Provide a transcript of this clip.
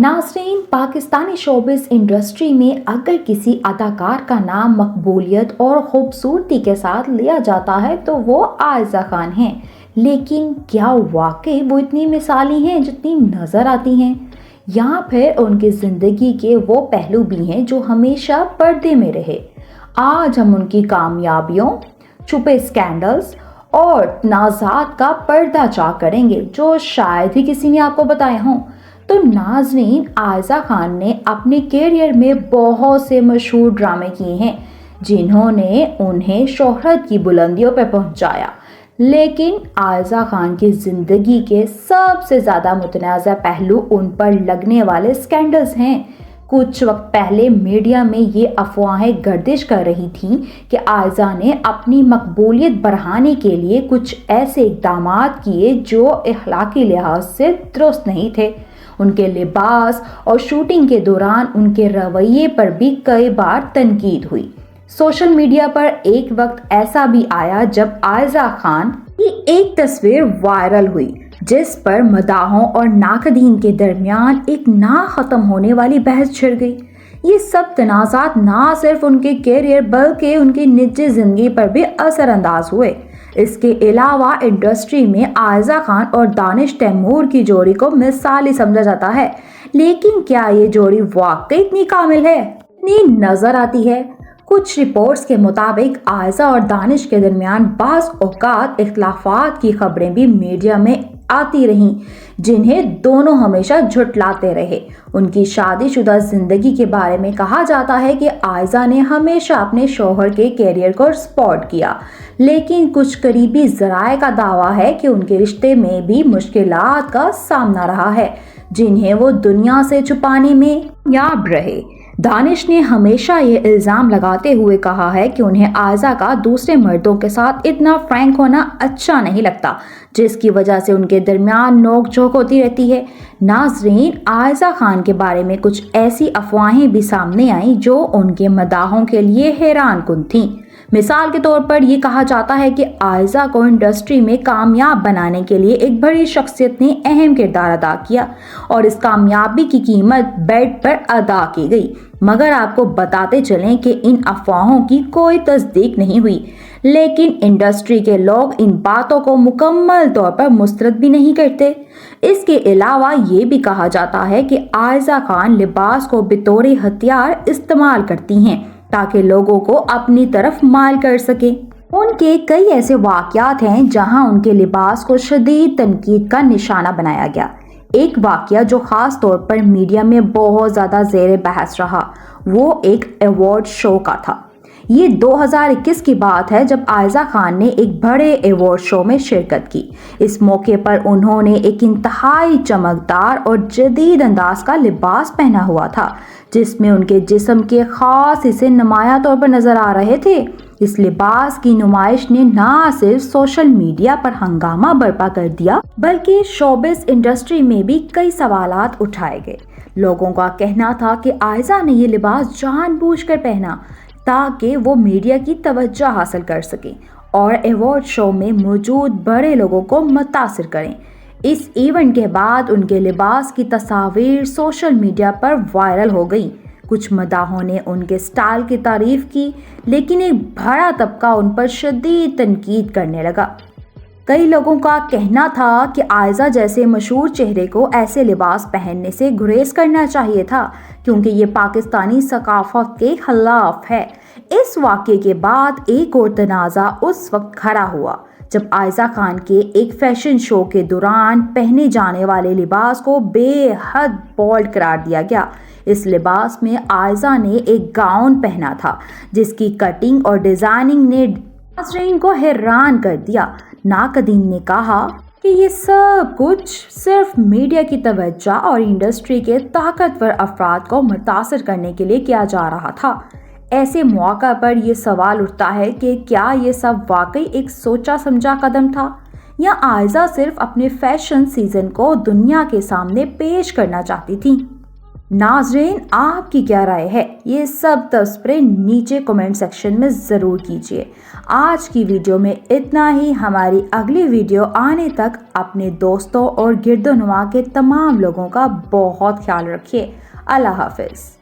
नाज़रीन, Pakistani showbiz industry में अगर किसी अदाकार का नाम मकबूलियत और खूबसूरती के साथ लिया जाता है तो वो आयज़ा खान हैं। लेकिन क्या वाकई वो इतनी मिसाली हैं जितनी नज़र आती हैं, या फिर उनकी ज़िंदगी के वो पहलू भी हैं जो हमेशा पर्दे में रहे? आज हम उनकी कामयाबियों, छुपे स्कैंडल्स और तनाज़ात का पर्दाफाश करेंगे जो शायद ही किसी ने आपको बताए हों। तो नाज़रीन, आयज़ा खान ने अपने कैरियर में बहुत से मशहूर ड्रामे किए हैं जिन्होंने उन्हें शोहरत की बुलंदियों पर पहुंचाया। लेकिन आयज़ा खान की ज़िंदगी के सबसे ज़्यादा मुतनाज़ा पहलू उन पर लगने वाले स्कैंडल्स हैं। कुछ वक्त पहले मीडिया में ये अफवाहें गर्दिश कर रही थीं कि आयज़ा ने अपनी मकबूलियत बढ़ाने के लिए कुछ ऐसे इक़दामात किए जो अखलाकी लिहाज से दुरुस्त नहीं थे। उनके लिबास और शूटिंग के दौरान उनके रवैये पर भी कई बार तनकीद हुई। सोशल मीडिया पर एक वक्त ऐसा भी आया जब आयज़ा खान की एक तस्वीर वायरल हुई जिस पर मदाहों और नाकदीन के दरमियान एक ना ख़त्म होने वाली बहस छिड़ गई। ये सब तनाज़ात ना सिर्फ उनके कैरियर बल्कि उनकी निजी ज़िंदगी पर भी असरअंदाज हुए। इसके अलावा इंडस्ट्री में आयज़ा खान और दानिश तैमूर की जोड़ी को मिसाली समझा जाता है। लेकिन क्या ये जोड़ी वाकई इतनी कामिल है, इतनी नज़र आती है? कुछ रिपोर्ट्स के मुताबिक आयज़ा और दानिश के दरमियान बाज़ औक़ात इख्तिलाफ़ात की खबरें भी मीडिया में आती रहीं जिन्हें दोनों हमेशा झुठलाते रहे। उनकी शादीशुदा ज़िंदगी के बारे में कहा जाता है कि आयज़ा ने हमेशा अपने शौहर के कैरियर को सपोर्ट किया, लेकिन कुछ करीबी ज़राए का दावा है कि उनके रिश्ते में भी मुश्किलात का सामना रहा है जिन्हें वो दुनिया से छुपाने में कामयाब रहे। दानिश ने हमेशा ये इल्ज़ाम लगाते हुए कहा है कि उन्हें आयज़ा का दूसरे मर्दों के साथ इतना फ्रैंक होना अच्छा नहीं लगता, जिसकी वजह से उनके दरमियान नोक झोंक होती रहती है। नाज़रीन, आयज़ा खान के बारे में कुछ ऐसी अफवाहें भी सामने आईं जो उनके मदाहों के लिए हैरान कुन थीं। मिसाल के तौर पर यह कहा जाता है कि आयज़ा को इंडस्ट्री में कामयाब बनाने के लिए एक बड़ी शख्सियत ने अहम किरदार अदा किया और इस कामयाबी की कीमत बेड पर अदा की गई। मगर आपको बताते चलें कि इन अफवाहों की कोई तस्दीक नहीं हुई, लेकिन इंडस्ट्री के लोग इन बातों को मुकम्मल तौर पर मुस्तरद भी नहीं करते। इसके अलावा ये भी कहा जाता है कि आयज़ा खान लिबास को बतौर हथियार इस्तेमाल करती हैं ताकि लोगों को अपनी तरफ माइल कर सके। उनके कई ऐसे वाक़यात हैं जहां उनके लिबास को शदीद तनकीद का निशाना बनाया गया। एक वाक़या जो ख़ास तौर पर मीडिया में बहुत ज़्यादा ज़ेर बहस रहा, वो एक अवार्ड शो का था। ये 2021 की बात है जब आयज़ा खान ने एक बड़े अवार्ड शो में शिरकत की। इस मौके पर उन्होंने एक इंतहाई चमकदार और जदीद अंदाज का लिबास पहना हुआ था जिसमें उनके जिस्म के ख़ास हिस्से नुमायां तौर पर नज़र आ रहे थे। इस लिबास की नुमाइश ने न सिर्फ सोशल मीडिया पर हंगामा बर्पा कर दिया बल्कि शोबिस इंडस्ट्री में भी कई सवालात उठाए गए। लोगों का कहना था कि आयज़ा ने ये लिबास जानबूझकर पहना ताकि वो मीडिया की तवज्जो हासिल कर सकें और अवार्ड शो में मौजूद बड़े लोगों को मुतासिर करें। इस इवेंट के बाद उनके लिबास की तस्वीर सोशल मीडिया पर वायरल हो गई। कुछ मदाहों ने उनके स्टाइल की तारीफ की, लेकिन एक बड़ा तबका उन पर शदीद तनकीद करने लगा। कई लोगों का कहना था कि आयज़ा जैसे मशहूर चेहरे को ऐसे लिबास पहनने से गुरेज करना चाहिए था क्योंकि ये पाकिस्तानी सकाफत के खिलाफ है। इस वाक़े के बाद एक और तनाज़ा उस वक्त खड़ा हुआ जब आयज़ा खान के एक फैशन शो के दौरान पहने जाने वाले लिबास को बेहद बोल्ड करार दिया गया। इस लिबास में आयज़ा ने एक गाउन पहना था जिसकी कटिंग और डिज़ाइनिंग ने नाज़रीन को हैरान कर दिया। नाकदीन ने कहा कि ये सब कुछ सिर्फ मीडिया की तवज्जो और इंडस्ट्री के ताकतवर अफराद को मुतासिर करने के लिए किया जा रहा था। ऐसे मौका पर यह सवाल उठता है कि क्या ये सब वाकई एक सोचा समझा कदम था या आयज़ा सिर्फ अपने फैशन सीजन को दुनिया के सामने पेश करना चाहती थी। ناظرین، آپ کی کیا رائے ہے؟ یہ سب تذکرے نیچے کمنٹ سیکشن میں ضرور کیجیے۔ آج کی ویڈیو میں اتنا ہی۔ ہماری اگلی ویڈیو آنے تک اپنے دوستوں اور گرد و نواح کے تمام لوگوں کا بہت خیال رکھیے۔ اللہ حافظ۔